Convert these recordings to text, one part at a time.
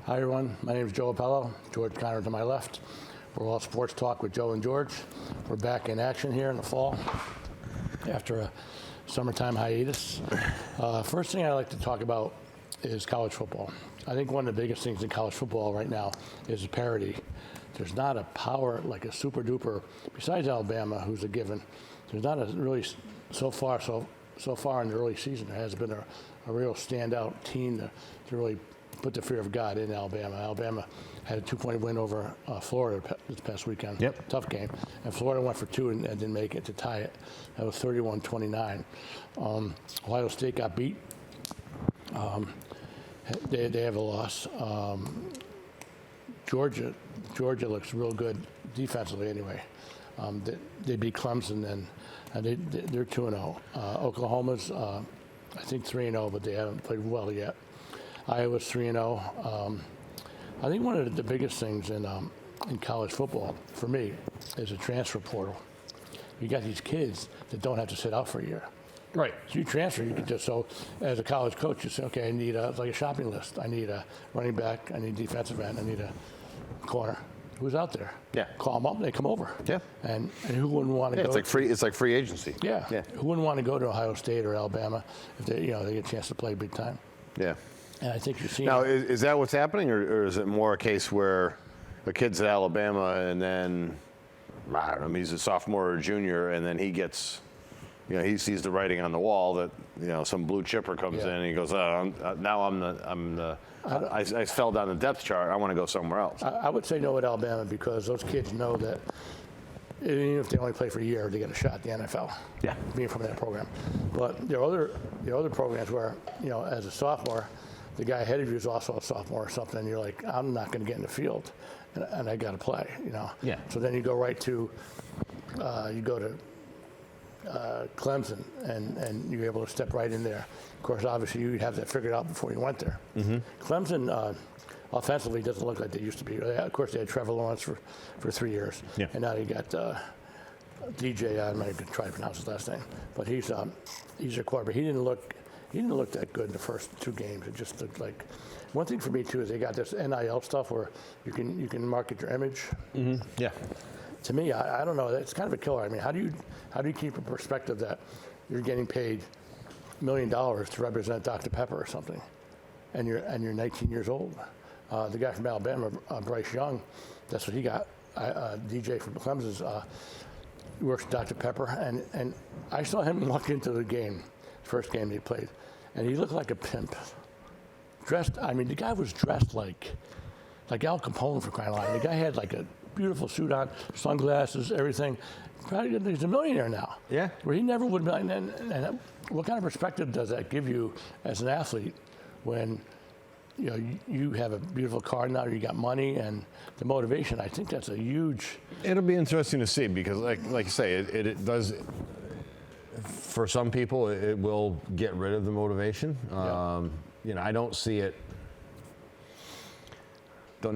Hi everyone, my name is Joe Appello, George Conner to my left. We're all Sports Talk with Joe and George. We're back in action here in the fall after a summertime hiatus. First thing I'd like to talk about is college football. I think one of the biggest things in college football right now is parity. There's not a power like a super duper, besides Alabama, who's a given. There's not a really, so far in the early season, there hasn't been a real standout team to really put the fear of God in Alabama. Alabama had a 2-point win over Florida this past weekend. Yep. Tough game. And Florida went for 2 and didn't make it to tie it. That was 31-29. Ohio State got beat. They have a loss. Georgia looks real good defensively anyway. They beat Clemson and they're 2-0. Oklahoma's I think 3-0, but they haven't played well yet. Iowa's 3-0. I think one of the biggest things in college football for me is a transfer portal. You got these kids that don't have to sit out for a year. Right. So you transfer, you can just, so as a college coach, you say, okay, I need it's like a shopping list. I need a running back, I need a defensive end, I need a corner. Who's out there? Yeah. Call them up, they come over. Yeah. And who wouldn't want to go? It's like free agency. Yeah. Yeah. Who wouldn't want to go to Ohio State or Alabama if they get a chance to play big time? Yeah. And I think you're seeing. Now, is that what's happening, or is it more a case where the kid's at Alabama and then, I don't know, he's a sophomore or junior, and then he gets, he sees the writing on the wall that, some blue chipper comes in and he goes, now I fell down the depth chart. I want to go somewhere else. I would say no at Alabama because those kids know that even if they only play for a year, they get a shot at the NFL. Yeah. Being from that program. But there are other programs where, as a sophomore, the guy ahead of you is also a sophomore or something, and you're like, I'm not going to get in the field, and I got to play, Yeah. So then you go right to, Clemson, and you're able to step right in there. Of course, obviously, you have that figured out before you went there. Mm-hmm. Clemson, offensively, doesn't look like they used to be. Of course, they had Trevor Lawrence for 3 years, and now they got DJ. I'm not even going to try to pronounce his last name, but he's a quarterback. He didn't look that good in the first 2 games. It just looked like. One thing for me too is they got this NIL stuff where you can market your image. Mm-hmm. Yeah. To me, I don't know. It's kind of a killer. I mean, how do you keep a perspective that you're getting paid $1 million to represent Dr. Pepper or something, and you're 19 years old? The guy from Alabama, Bryce Young, that's what he got. DJ from Clemson's works with Dr. Pepper, and I saw him walk into the game, first game he played, and he looked like a pimp. The guy was dressed like Al Capone, for crying out loud. The guy had like a beautiful suit on, sunglasses, everything. Probably he's a millionaire now. Yeah. Where he never would be. And what kind of perspective does that give you as an athlete when you have a beautiful car now, you got money and the motivation? I think that's a huge. It'll be interesting to see because, like you say, it does. For some people, it will get rid of the motivation. I don't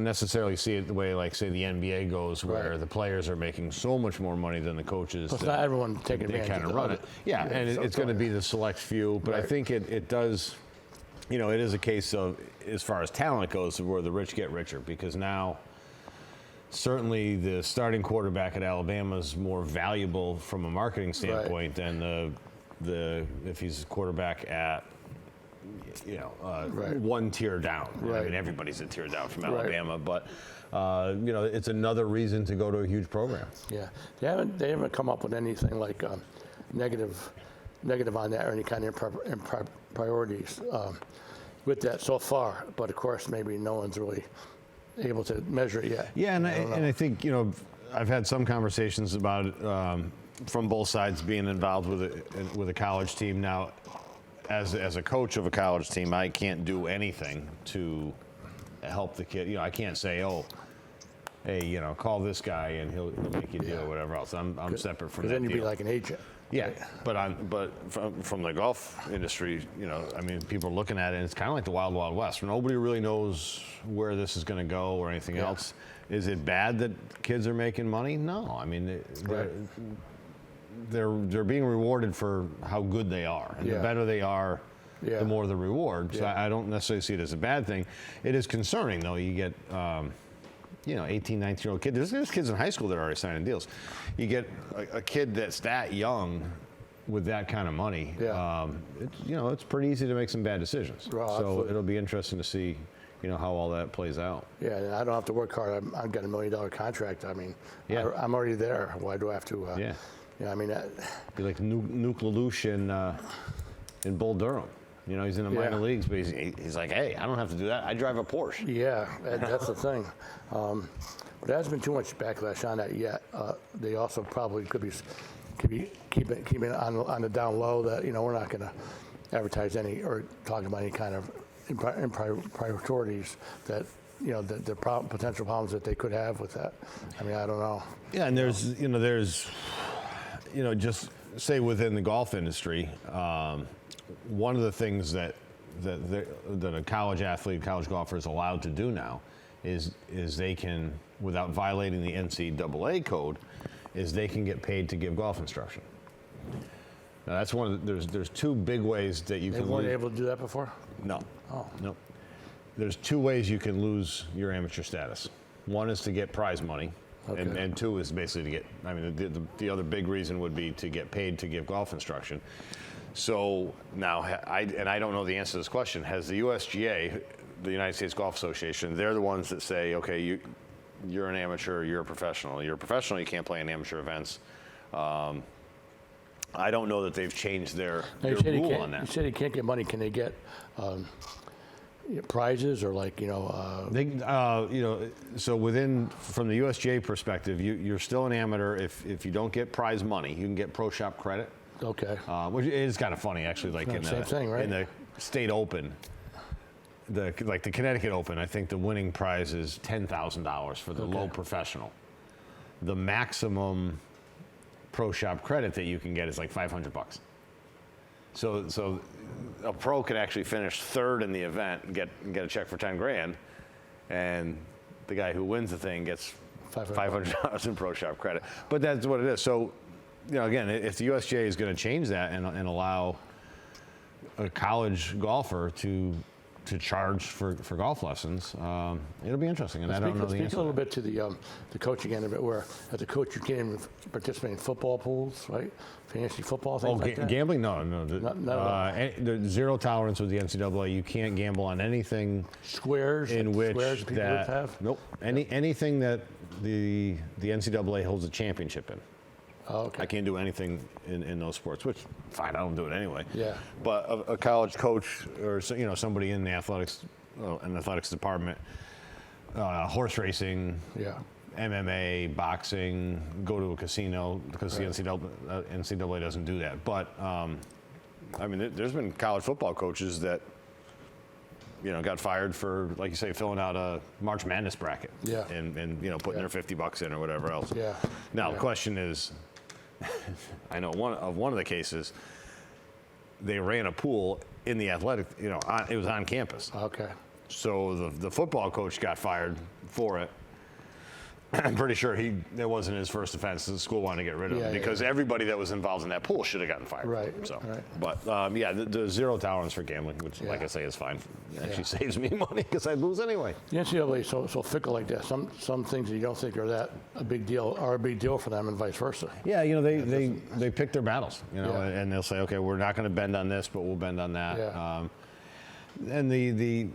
necessarily see it the way, like, say, the NBA goes, where the players are making so much more money than the coaches. Plus, not everyone taking advantage. They kind of run it. Yeah, and it's going to be the select few. But I think it does, it is a case of, as far as talent goes, where the rich get richer. Because now, certainly, the starting quarterback at Alabama is more valuable from a marketing standpoint than if he's a quarterback at one tier down. I mean, everybody's a tier down from Alabama, but it's another reason to go to a huge program. Yeah, they haven't come up with anything like negative on that or any kind of priorities with that so far. But of course, maybe no one's really able to measure it yet. Yeah, and I think I've had some conversations about it from both sides being involved with a college team now. As a coach of a college team, I can't do anything to help the kid. I can't say, hey, call this guy and he'll make you deal or whatever else. I'm separate from that. Because then you'd deal. be like an agent. Yeah, but from the golf industry, people are looking at it, and it's kind of like the Wild Wild West. Nobody really knows where this is going to go or anything else. Is it bad that kids are making money? No, they're being rewarded for how good they are, and the better they are, Yeah. the more the reward. So Yeah. I don't necessarily see it as a bad thing. It is concerning, though. You get, 18, 19-year-old kid. There's kids in high school that are already signing deals. You get a kid that's that young with that kind of money. Yeah. It's pretty easy to make some bad decisions. Well, so absolutely. it'll be interesting to see, how all that plays out. Yeah, and I don't have to work hard. I've got $1 million contract. I mean, Yeah. I'm already there. Why do I have to? Yeah. I mean, Be like Nuke LaLoosh in Bull Durham. He's in the minor Yeah. leagues, but he's like, hey, I don't have to do that. I drive a Porsche. yeah, that's the thing. There hasn't been too much backlash on that yet. They also probably could be keeping it on the down low that we're not going to advertise any or talk about any kind of priorities that the potential problems that they could have with that. I mean, I don't know. Yeah, and there's just say within the golf industry, one of the things that a college athlete, college golfer is allowed to do now is they can, without violating the NCAA code, is they can get paid to give golf instruction. Now that's one of there's two big ways that you They can weren't lose. able to do that before? No. Oh. No. There's two ways you can lose your amateur status. One is to get prize money, Okay. and two is basically to get. I mean, the other big reason would be to get paid to give golf instruction. So now, I don't know the answer to this question. Has the USGA, the United States Golf Association, they're the ones that say, okay, you're an amateur, you're a professional. You're a professional, you can't play in amateur events. I don't know that they've changed their rule on that. You said he can't get money. Can they get prizes or So from the USGA perspective, you're still an amateur. If you don't get prize money, you can get pro shop credit. Okay. Which is kind of funny, actually. Like in Same thing, right? in the state open, the Connecticut Open, I think the winning prize is $10,000 for the low professional. The maximum pro shop credit that you can get is like $500. So a pro can actually finish third in the event and get a check for 10 grand, and the guy who wins the thing gets $500 in pro shop credit. But that's what it is. So, again, if the USGA is going to change that and allow a college golfer to charge for golf lessons, it'll be interesting. And I don't know the answer. Speak a little bit to the coaching end of it, where as a coach you can't even participate in football pools, right? Fantasy football, things like that. Gambling? No. There's zero tolerance with the NCAA. You can't gamble on anything. Squares in which squares people that have? Nope. Anything that the NCAA holds a championship in. Oh, okay. I can't do anything in those sports, which fine, I don't do it anyway. Yeah. But a college coach or somebody in the athletics department, horse racing, Yeah. MMA, boxing, go to a casino because Right. the NCAA doesn't do that. But there's been college football coaches that got fired for, like you say, filling out a March Madness bracket. Yeah. And putting their $50 in or whatever else. Yeah. Now Yeah. the question is, I know one of the cases, they ran a pool in the athletic. It was on campus. Okay. So the football coach got fired for it. I'm pretty sure that wasn't his first offense. The school wanted to get rid of him because everybody that was involved in that pool should have gotten fired. Right. So, Right. but the zero tolerance for gambling, which, like I say, is fine. It actually saves me money because I'd lose anyway. The NCAA is so fickle like that. Some things that you don't think are that a big deal are a big deal for them, and vice versa. Yeah, they pick their battles, Yeah. and they'll say, okay, we're not going to bend on this, but we'll bend on that. Yeah. And the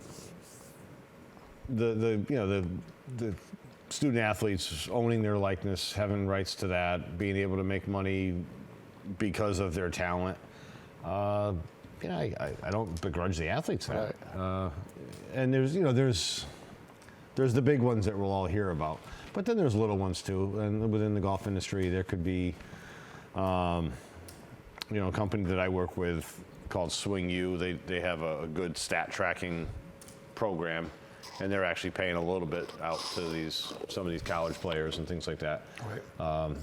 student athletes owning their likeness, having rights to that, being able to make money because of their talent. I don't begrudge the athletes that. Right. And there's the big ones that we'll all hear about, but then there's little ones too. And within the golf industry, there could be, a company that I work with called Swing U. They have a good stat tracking program. And they're actually paying a little bit out to some of these college players and things like that. Right.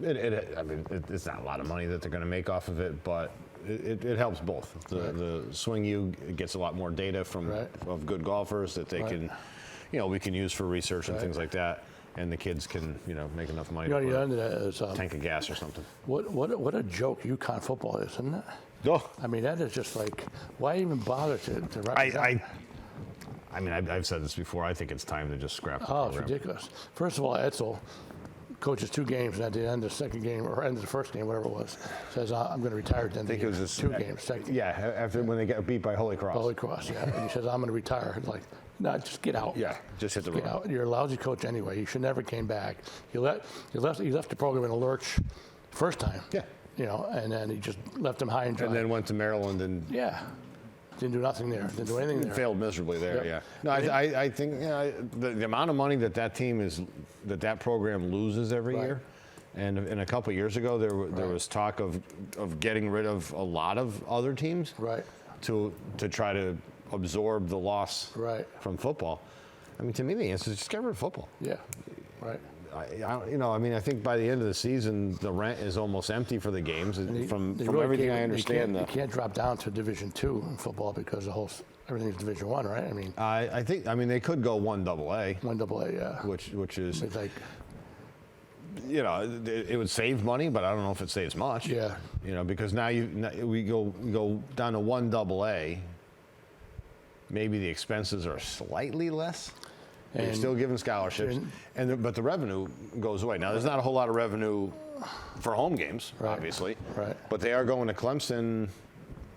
It's not a lot of money that they're going to make off of it, but it helps both. The Swing U gets a lot more data of good golfers that they can, we can use for research and things like that, and the kids can, make enough money The for end of that is a tank of gas or something. what a joke UConn football is, isn't it? Oh, I mean, that is just like, why even bother to represent? I mean, I've said this before. I think it's time to just scrap the Oh, it's program. ridiculous. First of all, Etzel coaches 2 games, and at the end of the second game, or end of the first game, whatever it was, says, I'm going to retire at the end of the game. 2 games. Second. Yeah, after when they got beat by Holy Cross. Holy Cross, yeah. And he says, I'm going to retire. It's like, no, just get out. Yeah, just hit the Get road. out. You're a lousy coach anyway. You should never came back. He left the program in a lurch first time. Yeah. And then he just left him high and dry. And then went to Maryland and yeah. Didn't do nothing there. Didn't do anything there. failed miserably there. Yep. Yeah. No, I think the amount of money that program loses every Right. year, and a couple of years ago there was talk of getting rid of a lot of other teams. Right. To try to absorb the loss. Right. From football. I mean, to me, the answer is just get rid of football. Yeah. Right. I think by the end of the season, the rent is almost empty for the games. From They really everything can't- I understand, you can't drop down to Division II in football because everything's Division I, right? I mean, I think they could go 1 AA, 1 AA, yeah. which is It's like, it would save money, but I don't know if it saves much. yeah. Because now we go down to 1 AA. Maybe the expenses are slightly less. You're And- still giving scholarships, but the revenue goes away. Now, there's not a whole lot of revenue for home games, Right. obviously. Right. But they are going to Clemson,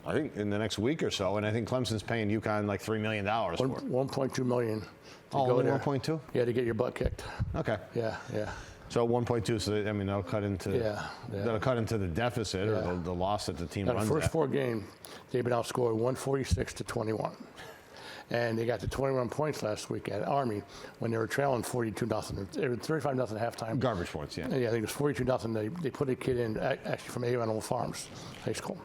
I think, in the next week or so, and I think Clemson's paying UConn like $3 million for it. 1.2 million to Oh, go only there. 1.2? Yeah, to get your butt kicked. Okay. Yeah, yeah. So 1.2. So that'll cut into Yeah, yeah. that'll cut into the deficit Yeah. or the loss that the team Now, the runs first at. 4 games, they've been outscored 146 to 21. And they got to 21 points last week at Army when they were trailing 42-0. They were 35-0 at halftime. Garbage points, yeah. Yeah, I think it was 42-0. They put a kid in actually from A&L Farms High School.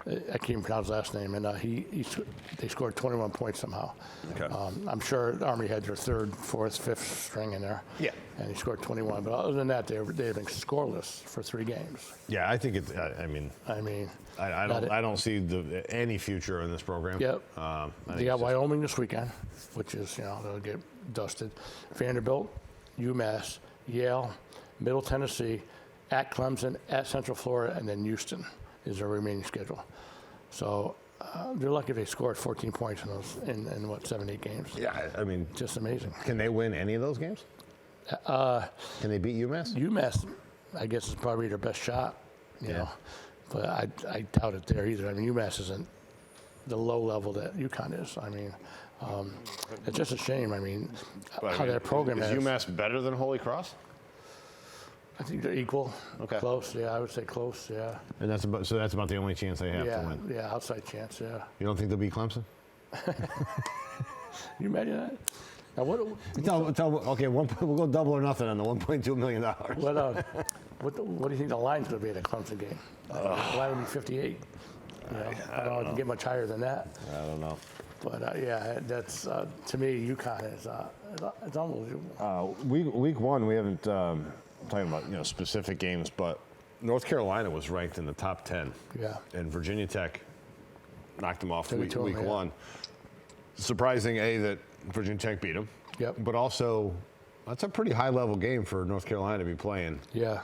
I can't even pronounce his last name, and they scored 21 points somehow. Okay. I'm sure Army had their 3rd, 4th, 5th string in there. Yeah. And he scored 21. But other than that, they've been scoreless for 3 games. Yeah, I think it's. I mean, I don't see any future in this program. Yep. I They think got it's just- Wyoming this weekend, which is, they'll get dusted. Vanderbilt, UMass, Yale, Middle Tennessee, at Clemson, at Central Florida, and then Houston is their remaining schedule. So they're lucky if they scored 14 points in 7, 8 games. Yeah, I mean, Just amazing. can they win any of those games? Can they beat UMass? UMass, I guess, is probably their best shot, you know. But I doubt it there either. I mean, UMass isn't the low level that UConn is. I mean, it's just a shame. I mean, how that program is has. UMass better than Holy Cross? I think they're equal. Okay. Close, yeah. I would say close, yeah. And that's about the only chance they have to win. Yeah, outside chance, yeah. You don't think they'll beat Clemson? You imagine that? Now, Okay, we'll go double or nothing on the $1.2 million. what do you think the line's going to be at a Clemson game? The line would be 58. I don't know if you can get much higher than that. I don't know. But yeah, that's to me, UConn is it's unbelievable. Week 1, we haven't talking about specific games, but North Carolina was ranked in the top 10. Yeah. And Virginia Tech knocked them off Took it week to 'em, yeah. 1. Surprising, that Virginia Tech beat them. Yep. But also, that's a pretty high-level game for North Carolina to be playing Yeah.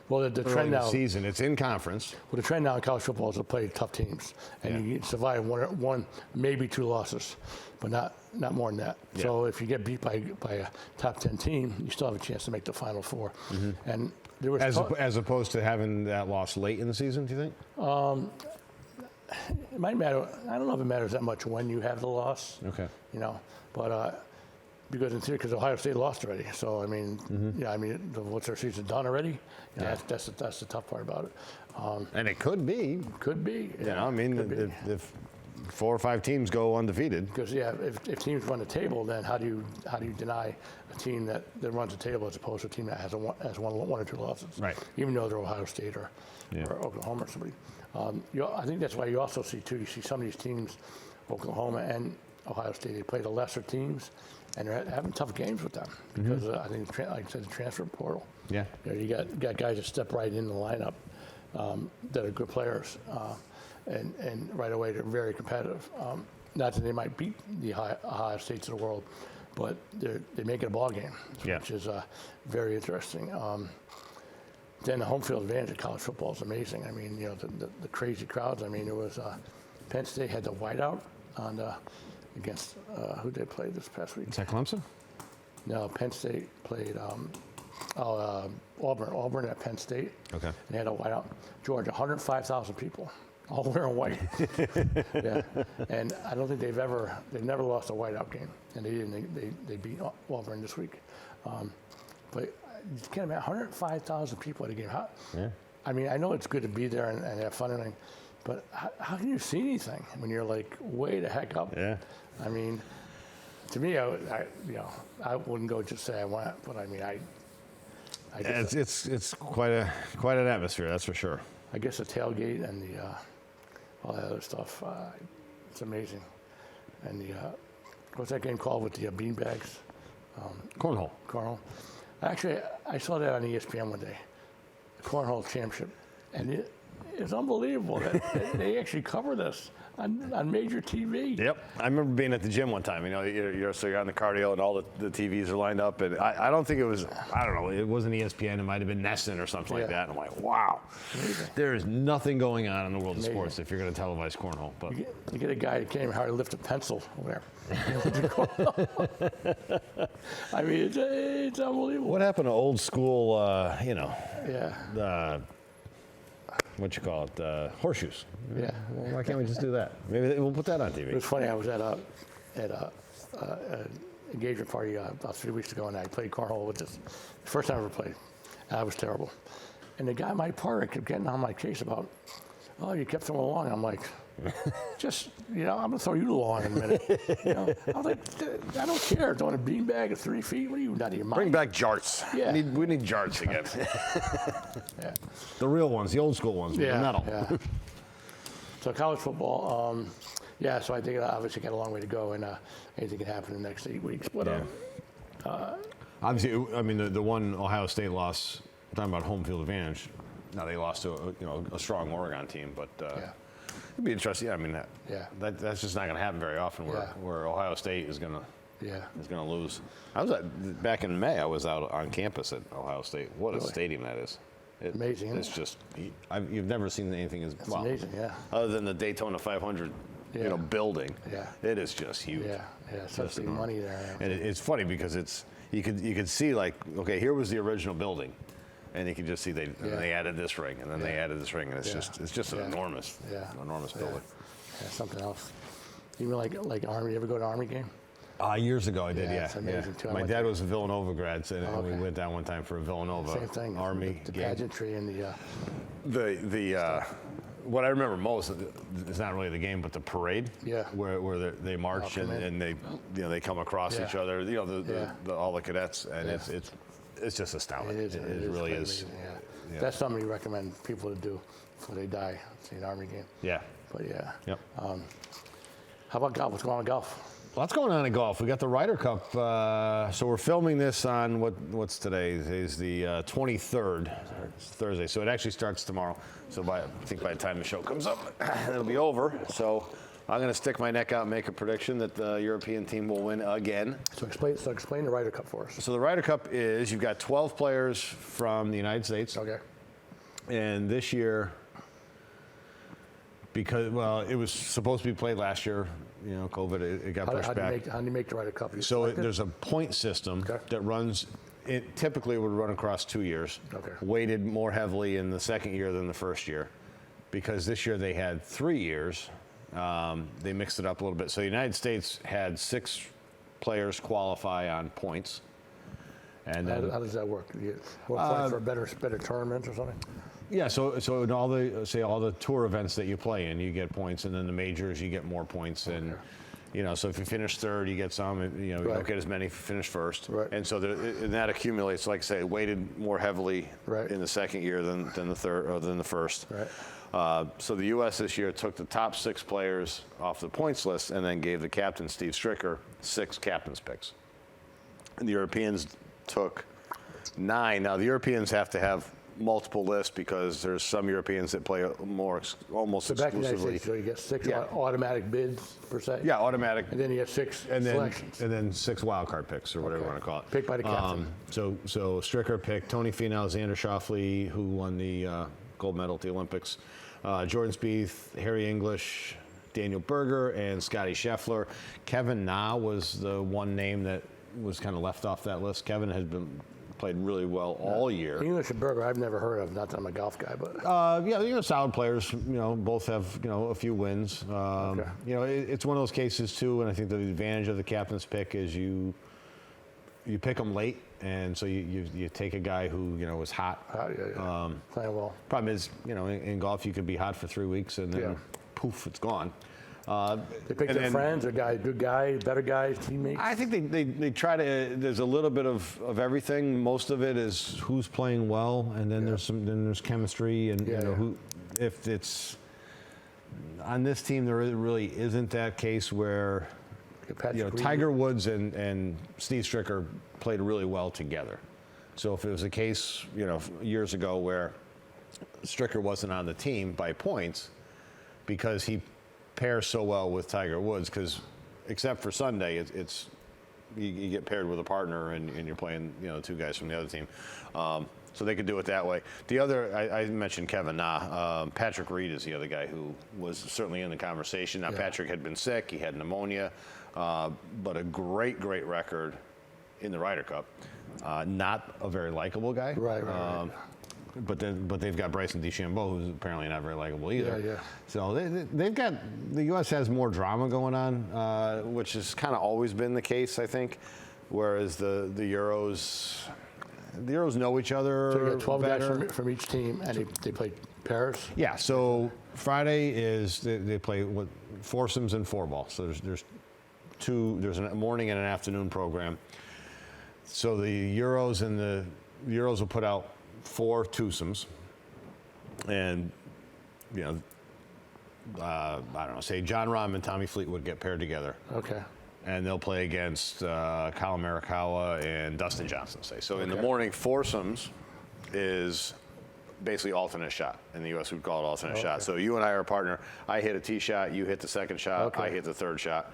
Well, the early trend in the now. season. It's in conference. Well, the trend now in college football is to play tough teams, and you survive one, maybe 2 losses, but not more than that. Yeah. So if you get beat by a top 10 team, you still have a chance to make the Final Four. And there was As opposed to having that loss late in the season, do you think? it might matter. I don't know if it matters that much when you have the loss. Okay. But because in theory, because Ohio State lost already. So I mean, what's their season done already? Yeah. That's the tough part about it. And it could be. Could be. I mean, if 4 or 5 teams go undefeated. Because if teams run the table, then how do you deny a team that runs the table as opposed to a team that has one or 2 losses? Right. Even though they're Ohio State or Oklahoma or somebody. I think that's why you also see too. You see some of these teams, Oklahoma and Ohio State, they play the lesser teams, and they're having tough games with them because I think, like I said, the transfer portal. Yeah. You got guys that step right in the lineup that are good players, and right away they're very competitive. Not that they might beat the Ohio States of the world, but they make it a ball game, Yeah. which is very interesting. then the home field advantage of college football is amazing. I mean, the crazy crowds. I mean, it was Penn State had the whiteout on against who did they play this past week? Is that Clemson? No, Penn State played Auburn. Auburn at Penn State. Okay. And they had a whiteout. Georgia, 105,000 people, all wearing white. Yeah. And I don't think they've never lost a whiteout game, and they didn't. They beat Auburn this week. But you can't imagine 105,000 people at a game. Yeah. I mean, I know it's good to be there and have fun and everything, but how can you see anything when you're like way the heck up? Yeah. I mean, to me, I wouldn't go just say I want it, but I mean, I guess It's quite an atmosphere, that's for sure. I guess the tailgate and all that other stuff, it's amazing. And what's that game called with the beanbags? Cornhole. Cornhole. Actually, I saw that on ESPN one day, the Cornhole Championship, and it's unbelievable that they actually cover this on major TV. Yep, I remember being at the gym one time. You're on the cardio and all the TVs are lined up, and I don't think it was. I don't know. It wasn't ESPN. It might have been Nesson or something like that. And I'm like, wow, Amazing. there is nothing going on in the world Amazing. of sports if you're going to televise cornhole. But You get a guy who can't even hardly lift a pencil over there. I mean, it's unbelievable. what happened to old school? Yeah. What you call it? Horseshoes. Yeah. Well, why can't we just do that? Maybe we'll put that on It TV. was funny. I was at an engagement party about 3 weeks ago, and I played cornhole with this. First time I ever played. I was terrible. And the guy in my party kept getting on my case about, oh, you kept throwing along. I'm like, just, I'm going to throw you along in a minute. I was like, I don't care. Throwing a beanbag at 3 feet? What are you, not even mind? Bring back jarts. Yeah. We need jarts again. Yeah. The real ones, the old school ones, with the metal. Yeah. So college football, so I think it obviously got a long way to go, and anything can happen in the next 8 weeks. But obviously, I mean, the one Ohio State loss, talking about home field advantage, now they lost to a strong Oregon team, but it'd be interesting. I mean, that's just not going to happen very often where Ohio State is going to lose. I was back in May. I was out on campus at Ohio State. What a stadium that is! Amazing. It's just you've never seen anything as it's amazing. Yeah. Other than the Daytona 500, building. Yeah. It is just huge. Yeah. Such big money there. And it's funny because you could see like, okay, here was the original building. And you can just see they added this ring, and then they added this ring, and it's just an enormous building. Yeah, something else. Even like Army. You ever go to Army game? Years ago I did, yeah. It's amazing too. My dad was a Villanova grad, and we went down one time for a Villanova Same thing. Army the game. pageantry and The what I remember most is not really the game, but the parade. Yeah. Where they march and they come across each other. All the cadets, and it's just astounding. It really is. amazing, yeah. That's something you recommend people to do before they die. See an Army game. Yeah. But yeah. Yep. How about golf? What's going on with golf? Lots going on in golf. We got the Ryder Cup. So we're filming this on what's today? Today's the 23rd. It's Thursday. So it actually starts tomorrow. So I think by the time the show comes up, it'll be over. So I'm going to stick my neck out and make a prediction that the European team will win again. So explain the Ryder Cup for us. So the Ryder Cup is you've got 12 players from the United States. Okay. And this year, because it was supposed to be played last year. COVID, it got pushed back. How do you make the Ryder Cup? So there's a point system that runs. It typically would run across 2 years. Okay. Weighted more heavily in the second year than the first year, because this year they had 3 years. They mixed it up a little bit. So the United States had 6 players qualify on points. And then, how does that work? Do you work for a better tournament or something? Yeah, so in all the tour events that you play in, you get points, and then the majors you get more points, and so if you finish third, you get some. You don't get as many if you finish first, and so and that accumulates. Like I say, weighted more heavily in the second year than the third or than the first. Right. So the U.S. this year took the top 6 players off the points list, and then gave the captain Steve Stricker 6 captain's picks. And the Europeans took 9. Now the Europeans have to have multiple lists because there's some Europeans that play almost So back in the United exclusively. States, so you get 6 Yeah. automatic bids per se? Yeah, automatic. And then you get 6 And then, selections. and then 6 wild card picks or whatever you want to call it. Picked by the captain. So Stricker picked Tony Finau, Alexander Schauffele, who won the gold medal at the Olympics, Jordan Spieth, Harry English, Daniel Berger, and Scotty Scheffler. Kevin Na was the one name that was kind of left off that list. Kevin has played really well all year. English and Berger, I've never heard of. Not that I'm a golf guy, but Yeah, solid players. Both have a few wins. Okay. It's one of those cases too, and I think the advantage of the captain's pick is you pick them late, and so you take a guy who was hot. playing well. Problem is, in golf you could be hot for 3 weeks and then Yeah. poof, it's gone. They pick their friends, or good guy, better guys, teammates. I think they try to. There's a little bit of everything. Most of it is who's playing well, and then there's chemistry, and who. If it's on this team, there really isn't that case where Tiger Woods and Steve Stricker played really well together. So if it was a case years ago where Stricker wasn't on the team by points because he pairs so well with Tiger Woods, because except for Sunday, it's you get paired with a partner and you're playing 2 guys from the other team. So they could do it that way. The other, I mentioned Kevin Na. Patrick Reed is the other guy who was certainly in the conversation. Now, Patrick had been sick. He had pneumonia, but a great record in the Ryder Cup. Not a very likable guy. Right. But they've got Bryson DeChambeau, who's apparently not very likable either. Yeah. So they've got, the U.S. has more drama going on, which has kind of always been the case, I think. Whereas the Euros know each other. So you got 12 better. guys from each team, and they play pairs. Yeah. So Friday is they play foursomes and 4-ball. So there's a morning and an afternoon program. So the Euros will put out 4 twosomes, and I don't know, say John Rahm and Tommy Fleetwood get paired together. Okay. And they'll play against Colin Morikawa and Dustin Johnson, say. So in the morning, foursomes is basically alternate shot. In the U.S., we'd call it alternate shot. So you and I are a partner. I hit a tee shot, you hit the second shot, I hit the third shot.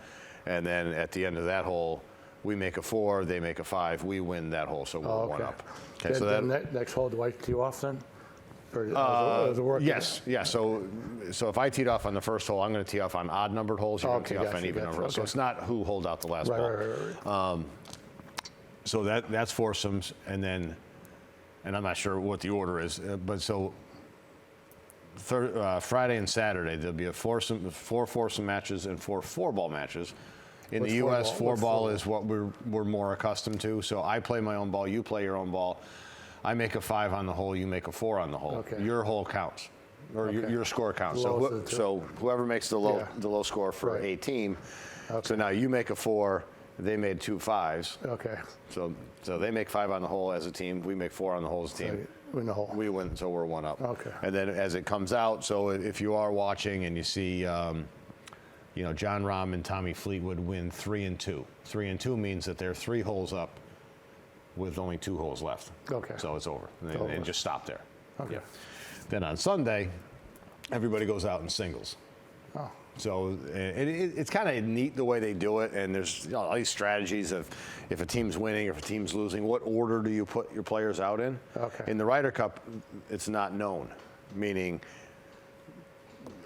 And then at the end of that hole, we make a 4, they make a 5, we win that hole, so we're 1 up. Okay, so then next hole, do I tee off then? Or does it work? Yes, yeah. So if I teed off on the first hole, I'm going to tee off on odd numbered holes. You're going to tee off on even numbered holes. So it's not who holds out the last ball. Right. So that's foursomes, and I'm not sure what the order is, but so Friday and Saturday there'll be 4 foursome matches and 4 4-ball matches. In the U.S., 4-ball is what we're more accustomed to. So I play my own ball, you play your own ball. I make a 5 on the hole, you make a 4 on the hole. Okay. Your hole counts, or your score counts. So whoever makes the low score for a team. Okay. So now you make a 4, they made 2 5s. Okay. So they make 5 on the hole as a team, we make 4 on the hole as a team. So win the hole. We win, so we're 1 up. Okay. And then as it comes out, so if you are watching and you see. John Rahm and Tommy Fleetwood win 3 and 2. 3 and 2 means that they're 3 holes up with only 2 holes left. Okay. So it's over. And just stop there. Okay. Yeah. Then on Sunday, everybody goes out in singles. Oh. So it's kind of neat the way they do it, and there's all these strategies of if a team's winning or if a team's losing, what order do you put your players out in? Okay. In the Ryder Cup, it's not known, meaning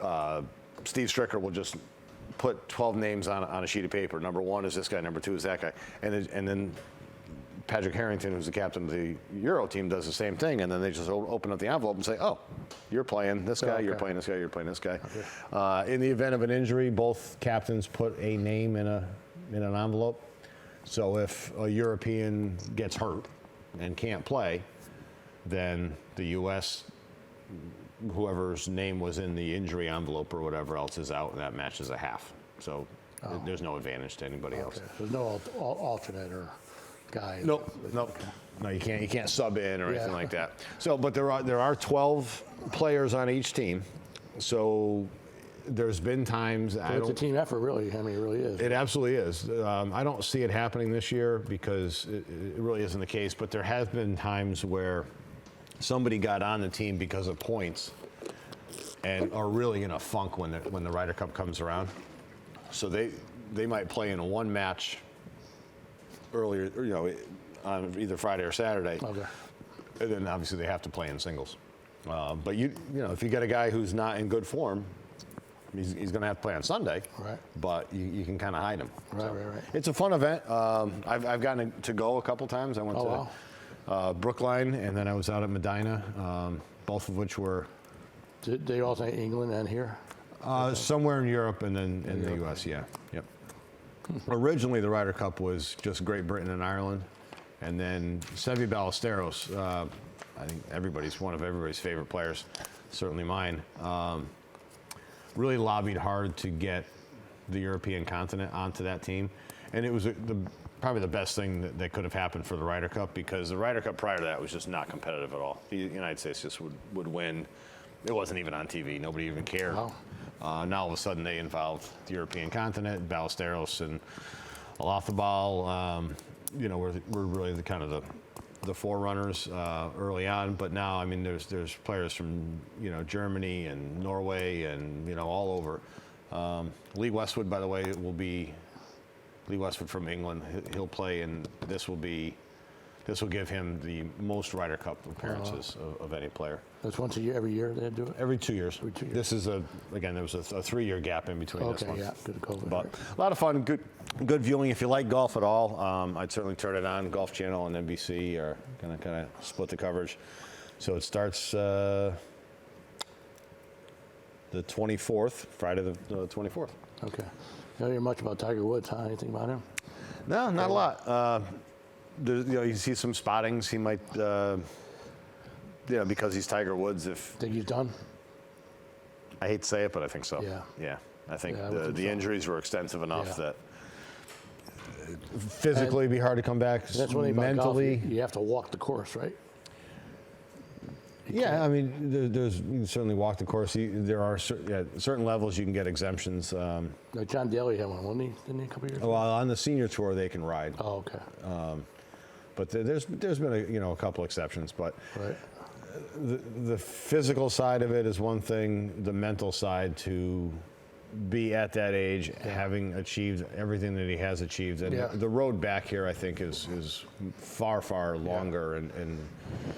Steve Stricker will just put 12 names on a sheet of paper. Number 1 is this guy, number 2 is that guy. And then Patrick Harrington, who's the captain of the Euro team, does the same thing. And then they just open up the envelope and say, oh, you're playing this guy, you're playing this guy, you're playing this guy. Okay. In the event of an injury, both captains put a name in an envelope. So if a European gets hurt and can't play, then the U.S., whoever's name was in the injury envelope or whatever else is out, and that match is a half. So there's no advantage to anybody else. There's no alternate or guy. Nope. No, you can't sub in or anything like that. So, but there are 12 players on each team. So there's been times It's a team effort, really. I mean, it really is. It absolutely is. I don't see it happening this year because it really isn't the case. But there have been times where somebody got on the team because of points and are really in a funk when the Ryder Cup comes around. So they might play in one match earlier, on either Friday or Saturday. Okay. And then obviously they have to play in singles. But if you get a guy who's not in good form, he's going to have to play on Sunday. Right. But you can kind of hide him. Right. It's a fun event. I've gotten to go a couple times. I went to Brookline, and then I was out at Medina, both of which were Did they all say England and here? somewhere in Europe and then in the U.S. Yeah. Yep. Originally, the Ryder Cup was just Great Britain and Ireland, and then Seve Ballesteros. I think one of everybody's favorite players, certainly mine. Really lobbied hard to get the European continent onto that team, and it was probably the best thing that could have happened for the Ryder Cup, because the Ryder Cup prior to that was just not competitive at all. The United States just would win. It wasn't even on TV. Nobody even cared. Wow. Now all of a sudden they involved the European continent. Ballesteros and Olazabal, were really the kind of the forerunners early on. But now, I mean, there's players from Germany and Norway and all over. Lee Westwood, by the way, will be Lee Westwood from England. He'll play, and this will give him the most Ryder Cup appearances of any player. That's once a year, every year they do it? Every 2 years. Every 2 years. This is there was a 3-year gap in between this one. Okay, yeah, good COVID. But a lot of fun, good viewing. If you like golf at all, I'd certainly turn it on. Golf Channel and NBC are going to kind of split the coverage. So it starts the 24th, Friday the 24th. Okay. You don't hear much about Tiger Woods, huh? Anything about him? No, not a lot. You see some spottings. He might, because he's Tiger Woods. If Think he's done? I hate to say it, but I think so. Yeah. I think Yeah, I would think the so. injuries were extensive enough Yeah. that physically it'd be hard to come back. That's one thing about mentally. golf. You have to walk the course, right? Yeah, I mean, you can certainly walk the course. There are certain levels you can get exemptions. Like John Daly had one, didn't he, a couple years ago? Well, on the senior tour, they can ride. Oh, okay. But there's been a couple exceptions. But Right. the physical side of it is one thing. The mental side, to be at that age, having achieved everything that he has achieved, and Yeah. the road back here, I think, is far longer and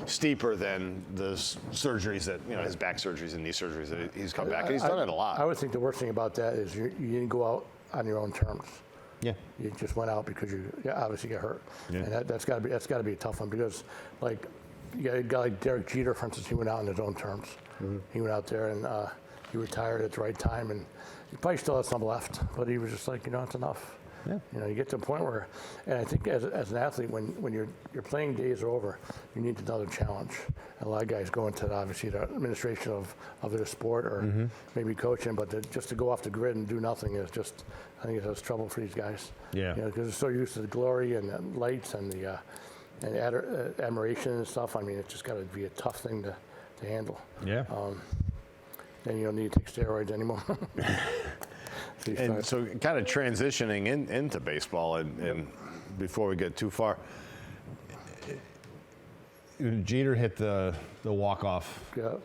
steeper than the surgeries that his back surgeries and knee surgeries that he's come back. And he's done it a lot. I would think the worst thing about that is you didn't go out on your own terms. Yeah. You just went out because you obviously get hurt, Yeah. and that's got to be a tough one, because like you got a guy like Derek Jeter, for instance, he went out on his own terms. Mm-hmm. He went out there and he retired at the right time, and he probably still has some left, but he was just like, it's enough. Yeah. You get to a point where, and I think as an athlete, when your playing days are over, you need another challenge. And a lot of guys go into obviously the administration of their sport or maybe coaching, but just to go off the grid and do nothing is just, I think it's trouble for these guys. Yeah. Because they're so used to the glory and the lights and the admiration and stuff. I mean, it's just got to be a tough thing to handle. Yeah. Then you don't need to take steroids anymore. And so kind of transitioning into baseball, and before we get too far, Jeter hit the walk-off. Yeah.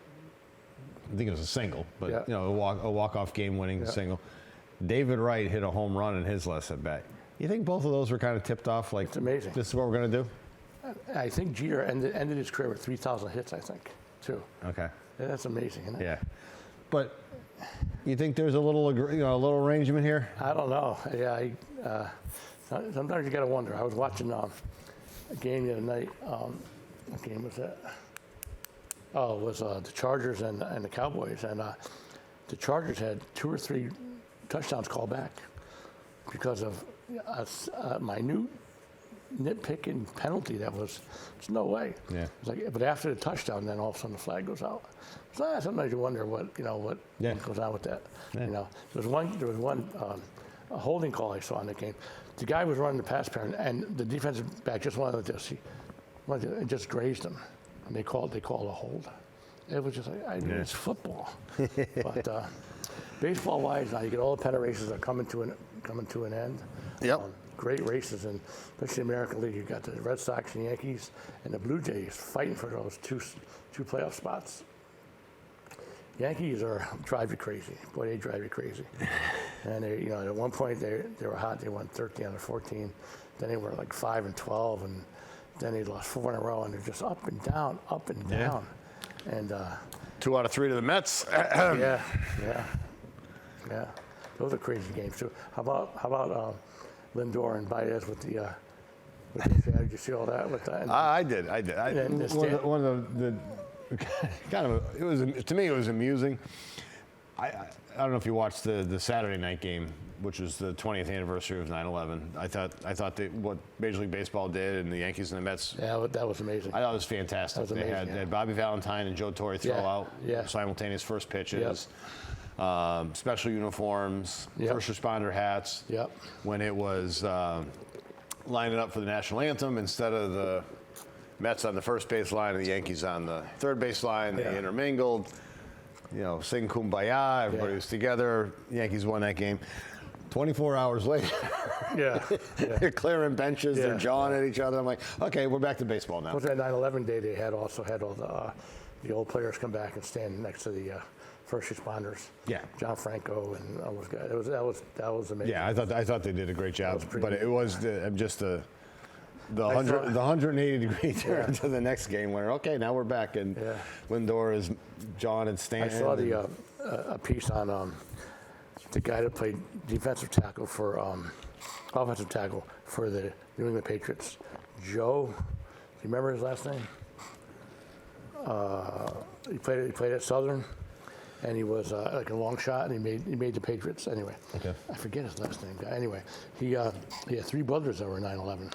I think it was a single, but Yeah. a walk-off game-winning single. David Wright hit a home run in his last at bat. You think both of those were kind of tipped off? Like, It's amazing. This is what we're going to do? I think Jeter ended his career with 3,000 hits, I think, too. Okay. Yeah, that's amazing, isn't it? Yeah. But you think there's a little arrangement here? I don't know. Yeah, sometimes you got to wonder. I was watching a game the other night. What game was that? Oh, it was the Chargers and the Cowboys. And the Chargers had 2 or 3 touchdowns called back because of a minute nitpicking penalty that was, there's no way. Yeah. It's like, but after the touchdown, then all of a sudden the flag goes out. So sometimes you wonder what goes on with that. Yeah. There was one a holding call I saw in the game. The guy was running the pass pattern, and the defensive back just wanted to it just grazed him, and they called a hold. It was just like, it's football. But baseball-wise, now you get all the pennant races are coming to an end. Yep. Great races, and especially the American League. You got the Red Sox and Yankees and the Blue Jays fighting for those 2 playoff spots. Yankees drive you crazy. Boy, they drive you crazy. And they, at one point they were hot. They won 13 out of 14. Then they were like 5 and 12, and then they lost 4 in a row. And they're just up and down, up and down. And 2 out of 3 to the Mets. yeah. Those are crazy games too. How about Lindor and Baez with the? Did you see all that with that? I did. One of the kind of it was to me it was amusing. I don't know if you watched the Saturday night game, which was the 20th anniversary of 9/11. I thought what Major League Baseball did and the Yankees and the Mets. Yeah, that was amazing. I thought it was fantastic. That was amazing, they had Bobby Valentine and Joe Torre throw out simultaneous first pitches. Special uniforms, first responder hats. When it was lining up for the national anthem, instead of the Mets on the first base line and the Yankees on the third base line, they intermingled. Sing Kumbaya, everybody was together. Yankees won that game. 24 hours later, they're clearing benches, they're jawing at each other. I'm like, okay, we're back to baseball now. Was that 9/11 day? They also had all the old players come back and stand next to the first responders. John Franco and all those guys. That was amazing. Yeah, I thought they did a great job, but it was just the 180 degree turn to the next game where now we're back and Lindor is jawing and standing. I saw a piece on the guy that played defensive tackle for offensive tackle for the New England Patriots. Joe, do you remember his last name? He played at Southern, and he was like a long shot, and he made the Patriots. Anyway, I forget his last name. Anyway, he had 3 brothers that were 9/11.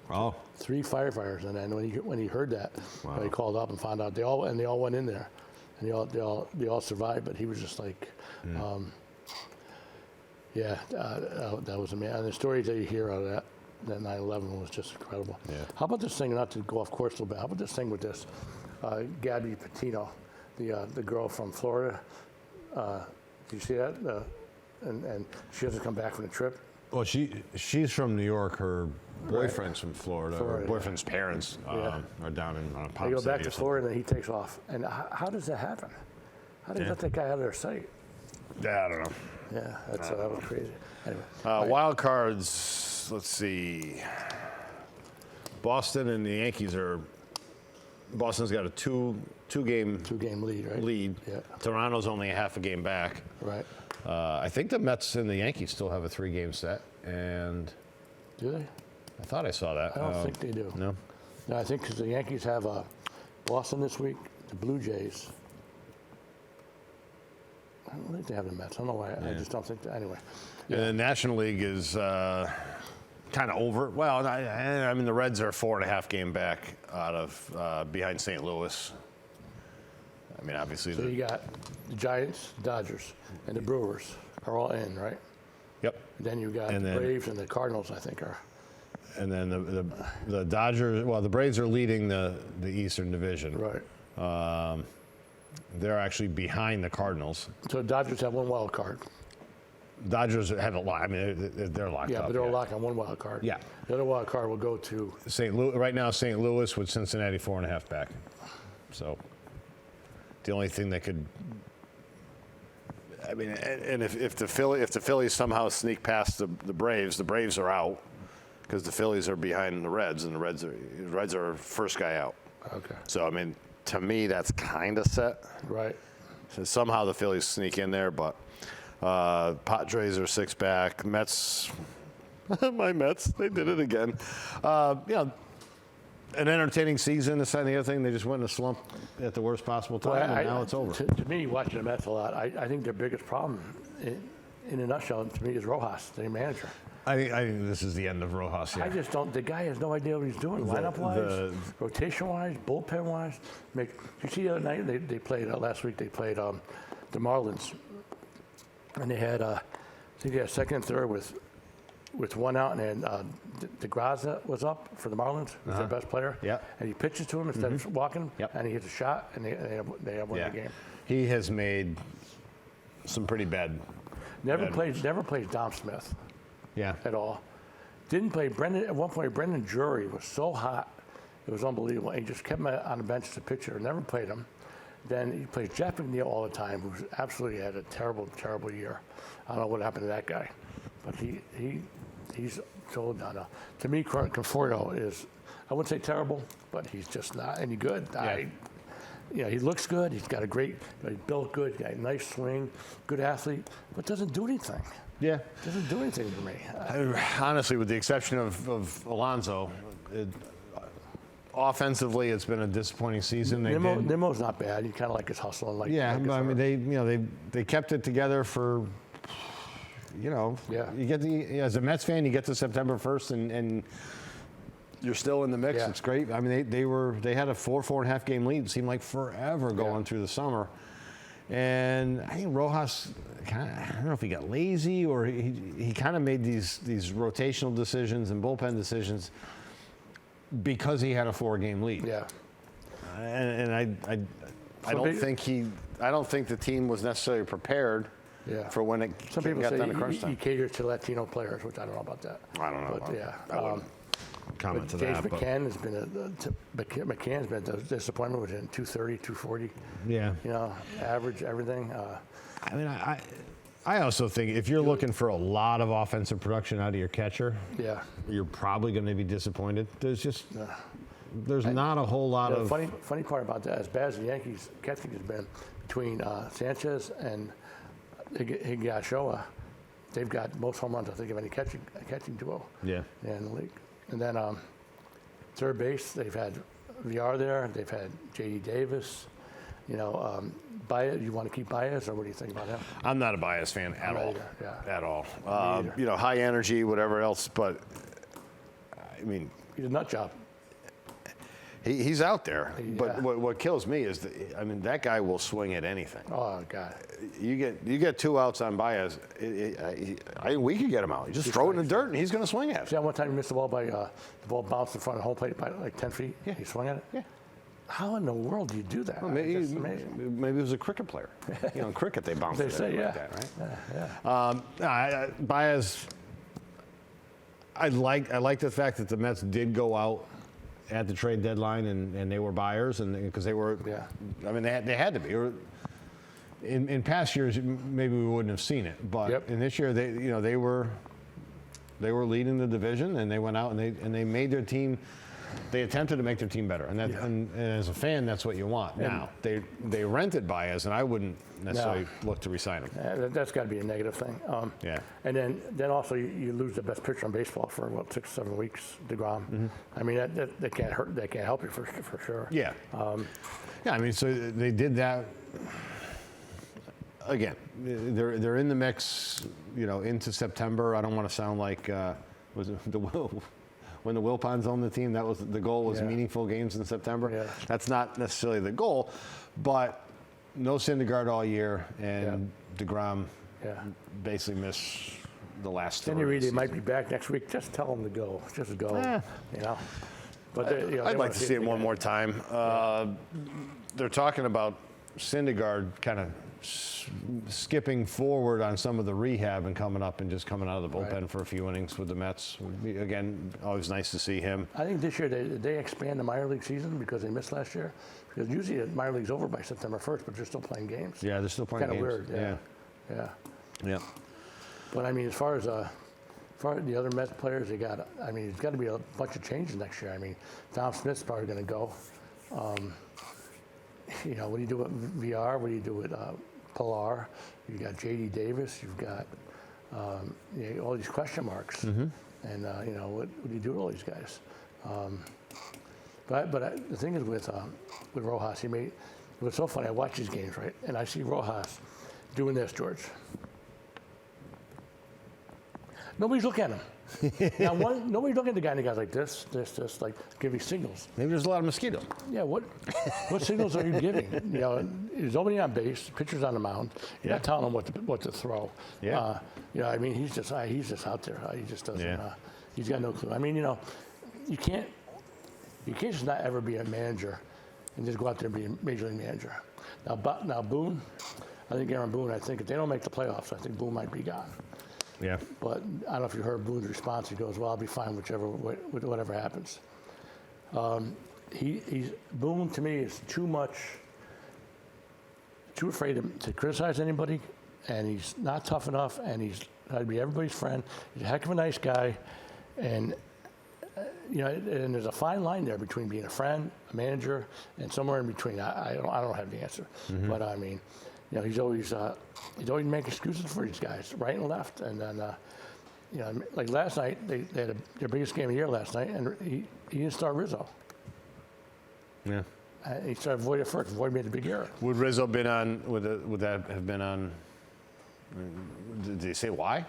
Oh. 3 firefighters, and then when he heard that, he called up and found out they all went in there, and they all survived. But he was just like, that was amazing. And the stories that you hear out of that 9/11 was just incredible. How about this thing? Not to go off course a little bit. How about this thing with this Gabby Petito, the girl from Florida? Did you see that? And she hasn't come back from the trip. Well, she's from New York. Her boyfriend's from Florida. Her boyfriend's parents are down in Palm City. They go back to Florida, and he takes off. And how does that happen? How do you let that guy out of their sight? I don't know. Yeah, that was crazy. Anyway, wild cards. Let's see. Boston and the Yankees are. Boston's got a two game lead, right? Lead. Yeah. Toronto's only a half a game back. Right. I think the Mets and the Yankees still have a 3-game set, and do they? I thought I saw that. I don't think they do. No. No, I think because the Yankees have Boston this week, the Blue Jays. I don't think they have the Mets. I don't know why. I just don't think that. Anyway. And the National League is kind of over. Well, I mean, the Reds are 4.5 game back out of behind St. Louis. I mean, obviously. So you got the Giants, Dodgers, and the Brewers are all in, right? Yep. And then you got the Braves and the Cardinals, I think, are. And then the Dodgers. Well, the Braves are leading the Eastern Division. Right. They're actually behind the Cardinals. So the Dodgers have 1 wild card. Dodgers have a lot. I mean, they're locked up. Yeah, but they're all locked on 1 wild card. Yeah. The other wild card will go to St. Louis. Right now, St. Louis with Cincinnati 4.5 back. So the only thing that could. I mean, and if the Phillies somehow sneak past the Braves are out because the Phillies are behind the Reds, and the Reds are first guy out. Okay. So I mean, to me, that's kind of set. Right. So somehow the Phillies sneak in there, but Padres are 6 back. Mets, my Mets, they did it again. An entertaining season, this and the other thing. They just went in a slump at the worst possible time, and now it's over. To me, watching the Mets a lot, I think their biggest problem, in a nutshell, to me, is Rojas, their manager. I think this is the end of Rojas. Yeah. I just don't. The guy has no idea what he's doing. Lineup-wise, rotation-wise, bullpen-wise. You see, the other night they played last week. They played the Marlins, and they had I think they had second and third with 1 out, and then DeGraza was up for the Marlins, who's their best player. Yeah. And he pitches to him instead of walking, and he hits a shot, and they have won the game. He has made some pretty bad. Never plays Dom Smith. Yeah. At all. Didn't play Brendan. At one point, Brendan Drury was so hot It was unbelievable. And he just kept him on the bench as a pitcher. Never played him. Then he plays Jeff McNeil all the time, who's absolutely had a terrible, terrible year. I don't know what happened to that guy, but he's so done. To me, Conforto is, I wouldn't say terrible, but he's just not any good. He looks good. He's got a great, he's built good. He's got a nice swing, good athlete, but doesn't do anything. Yeah. Doesn't do anything for me. Honestly, with the exception of Alonso, offensively, it's been a disappointing season. Nimmo's not bad. You kind of like his hustle and but I mean, they kept it together for, you get as a Mets fan, you get to September 1st and you're still in the mix. Yeah. It's great. I mean, they had a 4.5 game lead. It seemed like forever going through the summer. And I think Rojas, I don't know if he got lazy or he kind of made these rotational decisions and bullpen decisions because he had a 4-game lead. Yeah. And I don't think the team was necessarily prepared for when it Some people got say down to crunch he time. caters to Latino players, which I don't know about that. I don't know. But I wouldn't comment to that. McCann has been McCann's been a disappointment with him. 230, 240. Yeah. Average everything. I mean, I also think if you're looking for a lot of offensive production out of your catcher, you're probably going to be disappointed. There's not a whole lot of funny part about that, as bad as the Yankees catching has been between Sanchez and Higashioka, they've got most home runs I think of any catching duo. Yeah. In the league. And then third base, they've had VR there. They've had J.D. Davis. Baez, you want to keep Baez, or what do you think about him? I'm not a Baez fan at all. Either, yeah. At all. High energy, whatever else, but I mean, He's a nut job. He's out there. But what kills me is that guy will swing at anything. Oh God. You get 2 outs on Baez. We could get him out. You just throw it in the dirt and he's going to swing at it. See, one time he missed the ball by the ball bounced in front of the home plate by like 10 feet. Yeah. He swung at it. Yeah. How in the world do you do that? Well, maybe It's amazing. he was a cricket player. In cricket they bounce They it say, like that, right? Yeah. Baez. I like the fact that the Mets did go out at the trade deadline and they were buyers and because they were. Yeah. I mean they had to be. In past years maybe we wouldn't have seen it, but in this year they were leading the division and they went out and they made their team. They attempted to make their team better, and as a fan, that's what you want. Now they rented Baez, and I wouldn't necessarily look to re-sign him. That's got to be a negative thing. And then also you lose the best pitcher in baseball for 6-7 weeks, DeGrom. Mm-hmm. I mean that can't hurt. That can't help you for sure. Yeah. I mean, so they did that. Again, they're in the mix. Into September. I don't want to sound like was it the Will. When the Wilpons owned the team, that was the goal was meaningful games in September. Yeah. That's not necessarily the goal, but no Syndergaard all year, and DeGrom basically missed the last 2 Then they might be back next week. Just tell them to go. Just go. But I'd like to see it one more time. They're talking about Syndergaard kind of skipping forward on some of the rehab and coming up and just coming out of the bullpen for a few innings with the Mets. Again, always nice to see him. I think this year they expand the minor league season because they missed last year. Because usually the minor league's over by September 1st, but they're still playing games. Yeah, they're still playing games. Kind of weird. Yeah. But I mean, as far as the other Mets players, there's got to be a bunch of changes next year. I mean, Tom Smith's probably going to go. What do you do with VR? What do you do with Pilar? You've got J.D. Davis. You've got all these question marks. Mm-hmm. And what do you do with all these guys? But the thing is with Rojas, it was so funny. I watch these games, right, and I see Rojas doing this, George. Nobody's looking at him. Now, nobody's looking at the guy, and the guy's like this, like giving signals. Maybe there's a lot of mosquitoes. Yeah, what signals are you giving? There's nobody on base, pitcher's on the mound. You're not telling him what to throw. Yeah. He's just out there. He just doesn't. He's got no clue. I mean, you can't just not ever be a manager and just go out there and be a major league manager. Now Boone, I think Aaron Boone. I think if they don't make the playoffs, I think Boone might be gone. Yeah. But I don't know if you heard Boone's response. He goes, "Well, I'll be fine whatever happens." Boone to me is too afraid to criticize anybody, and he's not tough enough, and he's got to be everybody's friend. He's a heck of a nice guy, and and there's a fine line there between being a friend, a manager, and somewhere in between. I don't have the answer, but I mean, he's always making excuses for these guys, right and left, and then like last night they had their biggest game of the year last night, and he didn't start Rizzo. Yeah. He started Voit at first. Voit made a big error. Would Rizzo been on? Would that have been on? Did they say why?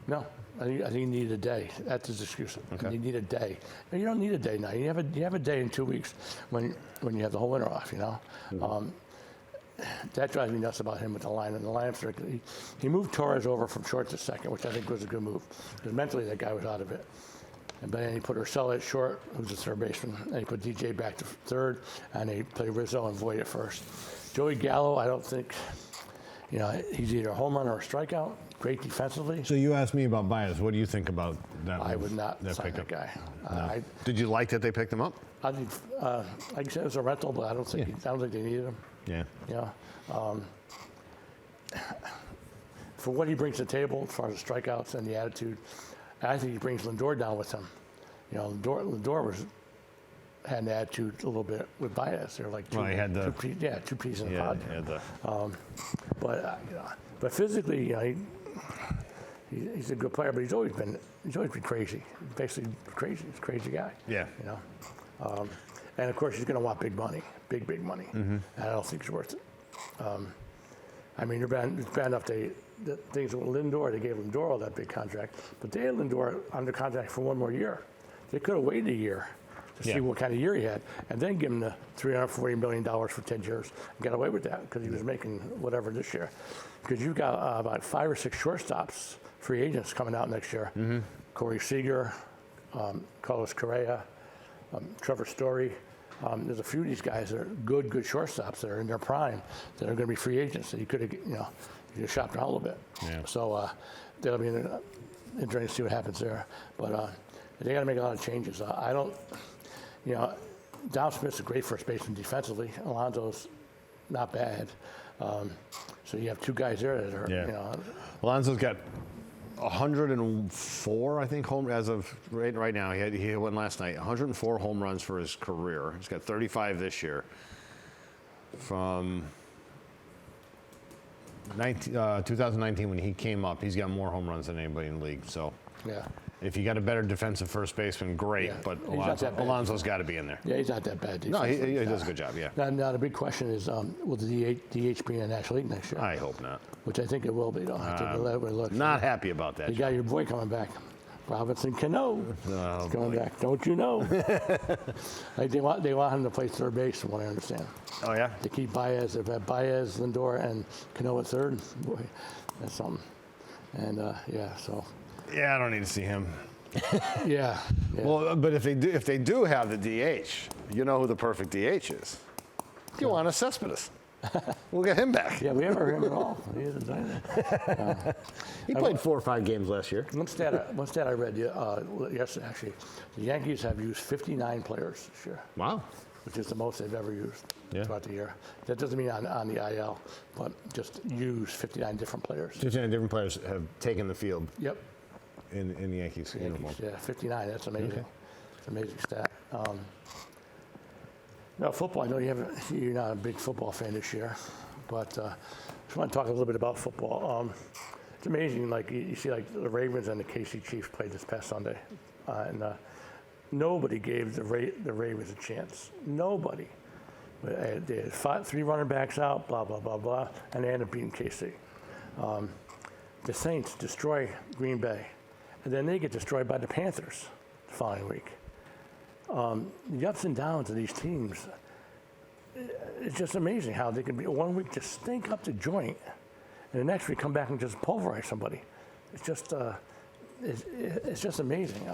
No, I think he needed a day. That's his excuse. Okay. You need a day. And you don't need a day now. You have a day in 2 weeks when you have the whole winter off. That drives me nuts about him with the line and the lineup. He moved Torres over from short to second, which I think was a good move because mentally that guy was out of it. But then he put Urshela at short, who's a third baseman, and he put DJ back to third, and they played Rizzo and Voit at first. Joey Gallo, I don't think, he's either a home run or a strikeout. Great defensively. So you asked me about Baez. What do you think about that? I would not sign that guy. No. Did you like that they picked him up? I think, like I said, it was a rental, but I don't think they needed him. Yeah. For what he brings to the table as far as the strikeouts and the attitude, I think he brings Lindor down with him. Lindor had an attitude a little bit with Baez. They're like two peas in a pod. But physically, he's a good player. But he's always been crazy. Basically crazy. He's a crazy guy. Yeah. And of course he's going to want big money, big money. And I don't think it's worth it. I mean, it's bad enough the things with Lindor, they gave Lindor all that big contract, but they had Lindor under contract for one more year. They could have waited a year to see what kind of year he had, and then give him the $340 million for 10 years and got away with that because he was making whatever this year. Because you've got about 5 or 6 shortstops, free agents coming out next year. Corey Seager, Carlos Correa, Trevor Story. There's a few of these guys that are good shortstops that are in their prime that are going to be free agents that you could have, you shopped around a little bit. Yeah. So that'll be interesting to see what happens there. But they got to make a lot of changes. I don't, Dom Smith's a great first baseman defensively. Alonso's not bad. So you have 2 guys there that are, Alonso's got 104, I think, home as of right now. He hit one last night. 104 home runs for his career. He's got 35 this year. From 2019, when he came up, he's got more home runs than anybody in the league. So, if you got a better defensive first baseman, great. But Alonso's got to be in there. Yeah, he's not that bad. No, he does a good job. Yeah. Now the big question is, will the DH be in the National League next year? I hope not. Which I think it will be. Though. Not happy about that. You got your boy coming back. Robinson Cano coming back. Don't you know? They want him to play third base, from what I understand. Oh yeah. They keep Baez. They've had Baez, Lindor, and Cano at third. Boy, that's something. And so. Yeah, I don't need to see him. Yeah. Well, but if they do have the DH, you know who the perfect DH is? Yoenis Cespedes. We'll get him back. Yeah, we haven't heard him at all. He hasn't done it. He played 4 or 5 games last year. One stat I read yesterday, actually, the Yankees have used 59 players this year. Wow. Which is the most they've ever used throughout the year. That doesn't mean on the IL, but just use 59 different players. 59 different players have taken the field. Yep. In the Yankees uniform. Yeah, 59. That's amazing. Okay. It's an amazing stat. Now, football, I know you're not a big football fan this year, but I just want to talk a little bit about football. It's amazing, like you see, like the Ravens and the KC Chiefs played this past Sunday, and nobody gave the Ravens a chance. Nobody. They had 3 running backs out, blah, blah, blah, blah, and they ended up beating KC. The Saints destroy Green Bay, and then they get destroyed by the Panthers the following week. The ups and downs of these teams, it's just amazing how they can be 1 week just stink up the joint, and the next week come back and just pulverize somebody. It's just amazing.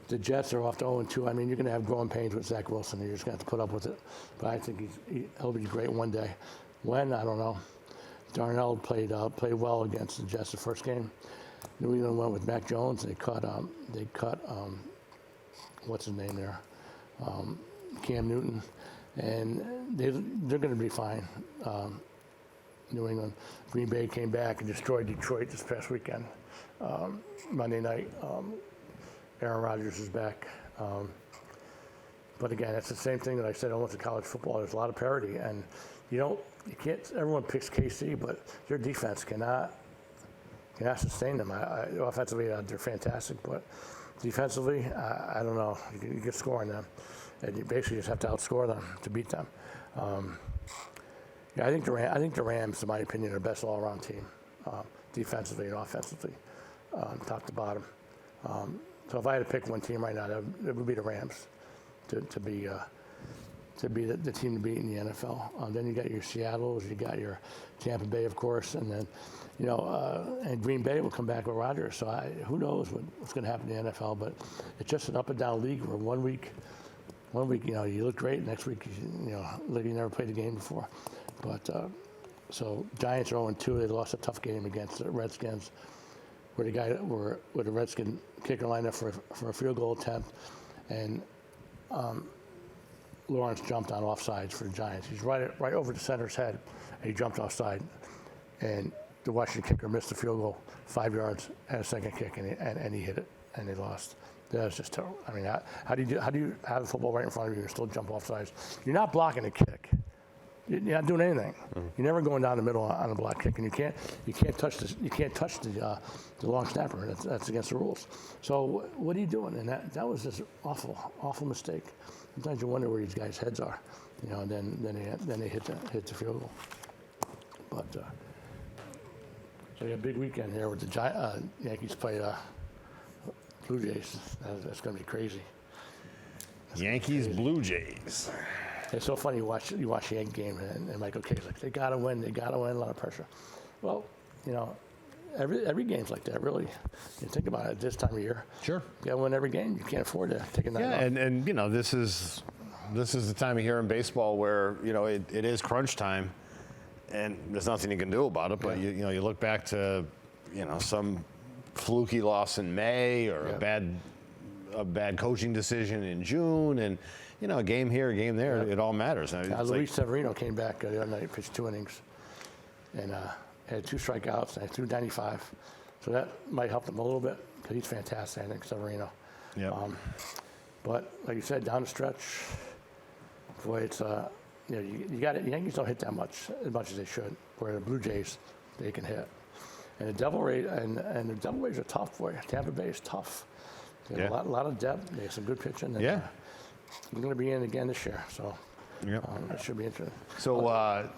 The Jets are off to 0-2. I mean, you're going to have growing pains with Zach Wilson, and you're just going to have to put up with it. But I think he'll be great one day. When, I don't know. Darnell played well against the Jets the first game. New England went with Mac Jones. They cut what's his name there? Cam Newton, and they're going to be fine. New England, Green Bay came back and destroyed Detroit this past weekend. Monday night, Aaron Rodgers is back. But again, it's the same thing that I said almost in college football. There's a lot of parity, and you can't. Everyone picks KC, but their defense cannot sustain them. Offensively, they're fantastic, but defensively, I don't know. You get scoring them, and you basically just have to outscore them to beat them. Yeah, I think the Rams, in my opinion, are the best all-around team, defensively and offensively, top to bottom. So if I had to pick one team right now, it would be the Rams to be the team to beat in the NFL. Then you got your Seattle's, you got your Tampa Bay, of course, and then and Green Bay will come back with Rodgers. So who knows what's going to happen in the NFL? But it's just an up and down league where one week you look great, next week like you never played the game before. But so Giants are 0-2. They lost a tough game against the Redskins, where the Redskin kicker lined up for a field goal attempt, and Lawrence jumped on offsides for the Giants. He's right over the center's head, and he jumped offside, and the Washington kicker missed the field goal 5 yards at a second kick, and he hit it, and they lost. That was just terrible. I mean, how do you have the football right in front of you and still jump offsides? You're not blocking a kick. You're not doing anything. You're never going down the middle on a block kick, and you can't touch the long snapper. That's against the rules. So what are you doing? And that was just awful mistake. Sometimes you wonder where these guys' heads are, and then they hit the field goal. But so you got a big weekend here with the Yankees play Blue Jays. That's going to be crazy. Yankees, Blue Jays. It's so funny. You watch the Yankee game, and Michael K's like, they gotta win, a lot of pressure. Well, every game's like that, really. You think about it this time of year. Sure. You gotta win every game. You can't afford to take a night off. And this is the time of year in baseball where it is crunch time, and there's nothing you can do about it. But you look back to some fluky loss in May or a bad coaching decision in June, and a game here, a game there, it all matters. Luis Severino came back the other night, pitched 2 innings, and had 2 strikeouts, and threw 95. So that might help him a little bit, because he's fantastic, I think, Severino. Yeah. But like you said, down the stretch, boy, it's you got it. The Yankees don't hit that much as they should. Where the Blue Jays, they can hit. And the Devil Rays and the Devil Rays are tough, boy. Tampa Bay is tough. They have a lot of depth. They have some good pitching. And, we're going to be in again this year, so it should be interesting. So,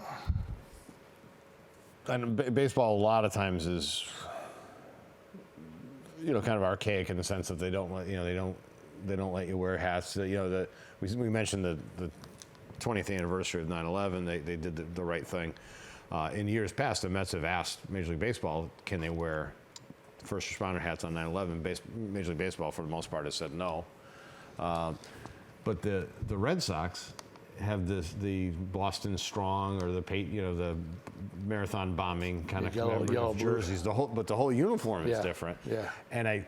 and baseball a lot of times is, kind of archaic in the sense that they don't let they don't let you wear hats. We mentioned the 20th anniversary of 9/11. They did the right thing. In years past, the Mets have asked Major League Baseball, can they wear first responder hats on 9/11? Major League Baseball, for the most part, has said no. But the Red Sox have the Boston Strong or the marathon bombing kind of yellow jerseys. The whole uniform is different. Yeah. And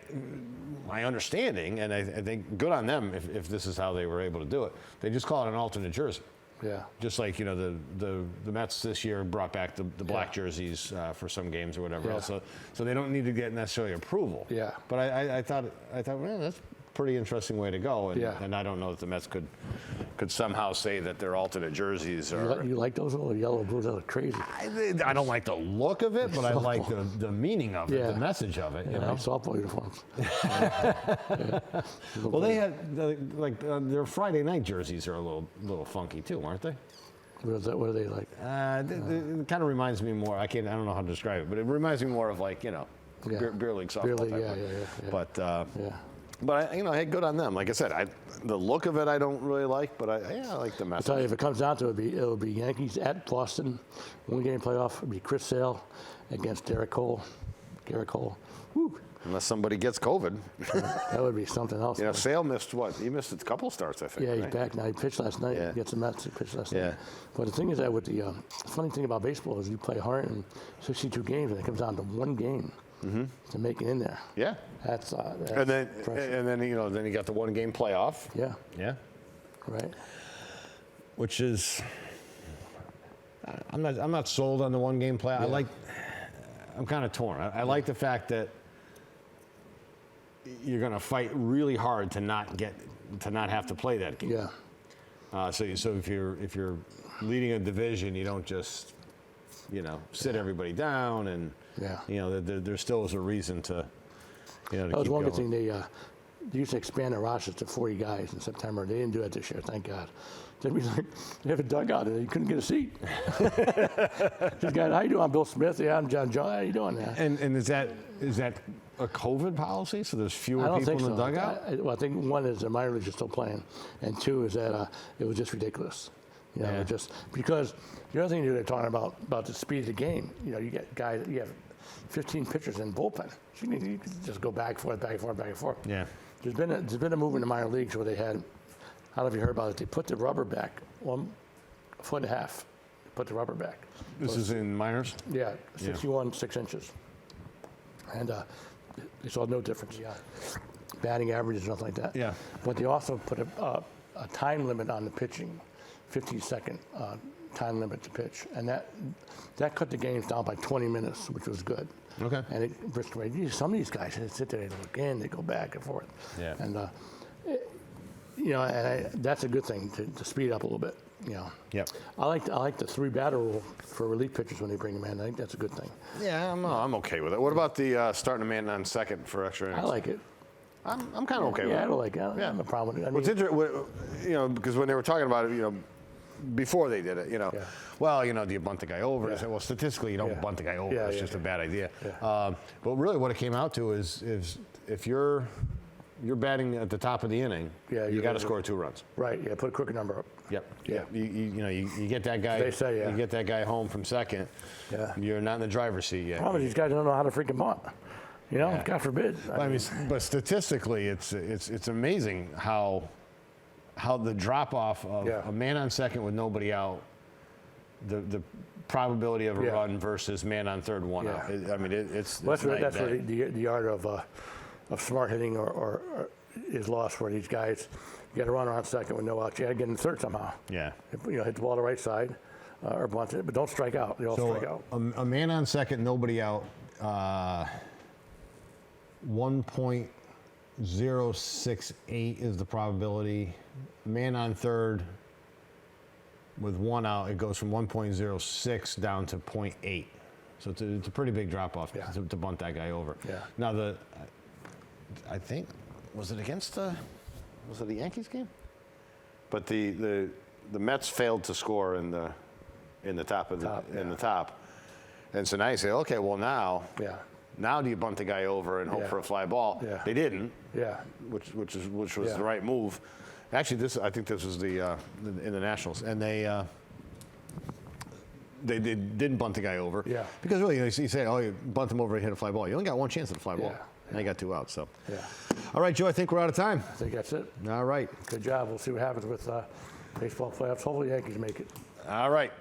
my understanding, and I think good on them if this is how they were able to do it. They just call it an alternate jersey. Yeah. Just like the Mets this year brought back the black jerseys for some games or whatever else. So they don't need to get necessarily approval. Yeah. But I thought well, that's pretty interesting way to go, and I don't know that the Mets could somehow say that they're alternate jerseys. You like those little yellow blues? That look crazy. I don't like the look of it, but I like the meaning of it, the message of it. Softball uniforms. Well, they had their Friday night jerseys are a little funky too, aren't they? What are they like? It kind of reminds me more. I don't know how to describe it, but it reminds me more of beer league softball. Beer league, But But hey, good on them. Like I said, the look of it I don't really like, but I like the message. I'll tell you, if it comes down to it, it'll be Yankees at Boston, 1-game playoff. It'll be Chris Sale against Garrett Cole. Woo. Unless somebody gets COVID. That would be something else. Sale missed what? He missed a couple starts, I think. Yeah, he's back now. He pitched last night. Yeah. He gets the Mets. He pitched last night. Yeah. But the thing is that with the funny thing about baseball is you play hard in 62 games, and it comes down to 1 game. To make it in there. Yeah. That's and then you got the 1-game playoff. Yeah. Yeah. Right. which is I'm not sold on the one game play. Yeah. I'm kind of torn. I like the fact that you're going to fight really hard to not have to play that game. Yeah. So if you're leading a division, you don't just sit everybody down, and there still is a reason to to That was keep one good going. thing. They used to expand the rosters to 40 guys in September. They didn't do it this year, thank God. They'd be like, they have a dugout and you couldn't get a seat. This guy, how you doing? I'm Bill Smith. Yeah, I'm John. How you doing? Yeah. And is that a COVID policy? So there's fewer I don't people think in so. the dugout? Well, I think one is the minor leagues are still playing, and two is that it was just ridiculous. Yeah. Just because the other thing they're talking about the speed of the game. You get guys, you have 15 pitchers in bullpen. So you can just go back and forth, back and forth, back and forth. Yeah. There's been a move in the minor leagues where they had, I don't know if you heard about it. They put the rubber back 1.5 foot. Put the rubber back. This is in minors? Yeah, 61 6 inches, and they saw no difference. Yeah, batting averages, nothing like that. Yeah. But they also put a time limit on the pitching, 15-second time limit to pitch, and that cut the games down by 20 minutes, which was good. Okay. And it brisked away. Some of these guys they sit there, they look in, they go back and forth. Yeah. And that's a good thing to speed up a little bit. Yep. I like the 3 batter rule for relief pitchers when they bring them in. I think that's a good thing. Yeah, I'm okay with it. What about the starting a man on second for extra innings? I like it. I'm kind of okay with it. I don't like it. I don't have a problem with it. I Well, mean, it's interesting, because when they were talking about it, before they did it, well, do you bunt the guy over? They said, well, statistically, you don't bunt the guy over. Yeah, It's just a bad idea. Yeah. But really, what it came out to is if you're batting at the top of the inning, you got to score 2 runs. right. Yeah. Put a crooked number up. Yep. Yeah. You get that guy. They say, yeah. You get that guy home from second. Yeah. You're not in the driver's seat yet. Problem is these guys don't know how to freaking bunt. God forbid. I mean, but statistically, it's amazing how the drop off of a man on second with nobody out, the probability of a run versus man on third, 1 out. I mean, it's Well, that's night where and day. the art of smart hitting or is lost. Where these guys, you got to run around second with no outs. You got to get in third somehow. Yeah. Hit the ball to the right side or bunt it, but don't strike out. They all strike out. A man on second, nobody out. 1.068 is the probability. Man on third with 1 out, it goes from 1.06 down to 0.8. So it's a pretty big drop off to bunt that guy over. Yeah. Now I think was it the Yankees game? But the Mets failed to score in the top of the top, and so now you say, okay, well now. Yeah. Now do you bunt the guy over and hope for a fly ball? Yeah. They didn't. Yeah. Which was the right move. Actually, I think this was in the Nationals, and they didn't bunt the guy over. Yeah. Because really, you say, oh, you bunt him over and hit a fly ball. You only got 1 chance at a fly ball. Yeah. Now you got 2 outs. So. Yeah. All right, Joe. I think we're out of time. I think that's it. All right. Good job. We'll see what happens with baseball playoffs. Hopefully, the Yankees make it. All right.